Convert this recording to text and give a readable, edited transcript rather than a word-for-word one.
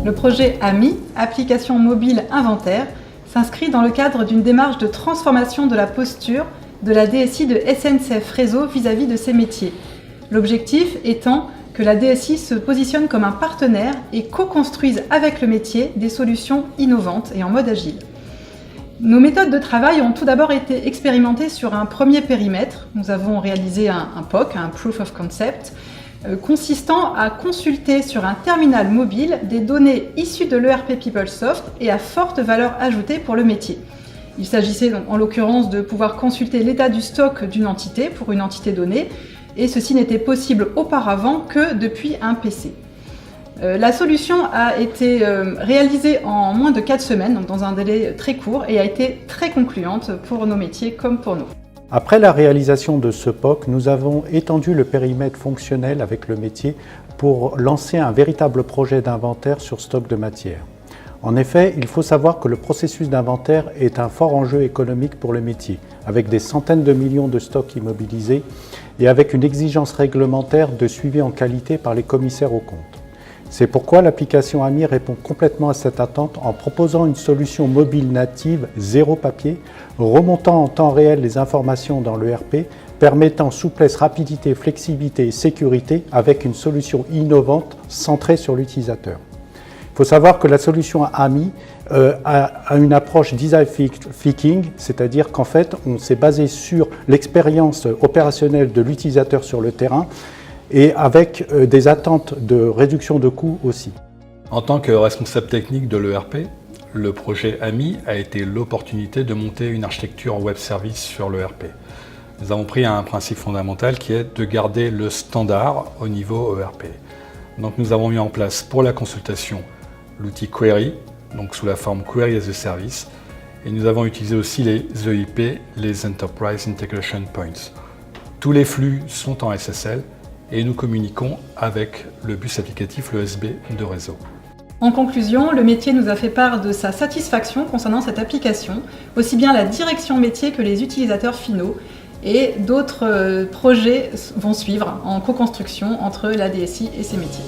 Le projet AMI, Application mobile inventaire, s'inscrit dans le cadre d'une démarche de transformation de la posture de la DSI de SNCF Réseau vis-à-vis de ses métiers. L'objectif étant que la DSI se positionne comme un partenaire et co-construise avec le métier des solutions innovantes et en mode agile. Nos méthodes de travail ont tout d'abord été expérimentées sur un premier périmètre. Nous avons réalisé un POC, un Proof of Concept, consistant à consulter sur un terminal mobile des données issues de l'ERP PeopleSoft et à forte valeur ajoutée pour le métier. Il s'agissait donc en l'occurrence de pouvoir consulter l'état du stock d'une entité pour une entité donnée, et ceci n'était possible auparavant que depuis un PC. La solution a été réalisée en moins de 4 semaines, donc dans un délai très court, et a été très concluante pour nos métiers comme pour nous. Après la réalisation de ce POC, nous avons étendu le périmètre fonctionnel avec le métier pour lancer un véritable projet d'inventaire sur stock de matière. En effet, il faut savoir que le processus d'inventaire est un fort enjeu économique pour le métier, avec des centaines de millions de stocks immobilisés et avec une exigence réglementaire de suivi en qualité par les commissaires aux comptes. C'est pourquoi l'application AMI répond complètement à cette attente en proposant une solution mobile native, zéro papier, remontant en temps réel les informations dans l'ERP, permettant souplesse, rapidité, flexibilité et sécurité avec une solution innovante centrée sur l'utilisateur. Il faut savoir que la solution AMI a une approche design thinking, c'est-à-dire qu'en fait, on s'est basé sur l'expérience opérationnelle de l'utilisateur sur le terrain et avec des attentes de réduction de coûts aussi. En tant que responsable technique de l'ERP, le projet AMI a été l'opportunité de monter une architecture web service sur l'ERP. Nous avons pris un principe fondamental qui est de garder le standard au niveau ERP. Donc nous avons mis en place pour la consultation l'outil Query, donc sous la forme Query as a Service, et nous avons utilisé aussi les EIP, les Enterprise Integration Points. Tous les flux sont en SSL et nous communiquons avec le bus applicatif, le USB de réseau. En conclusion, le métier nous a fait part de sa satisfaction concernant cette application, aussi bien la direction métier que les utilisateurs finaux, et d'autres projets vont suivre en co-construction entre la DSI et ses métiers.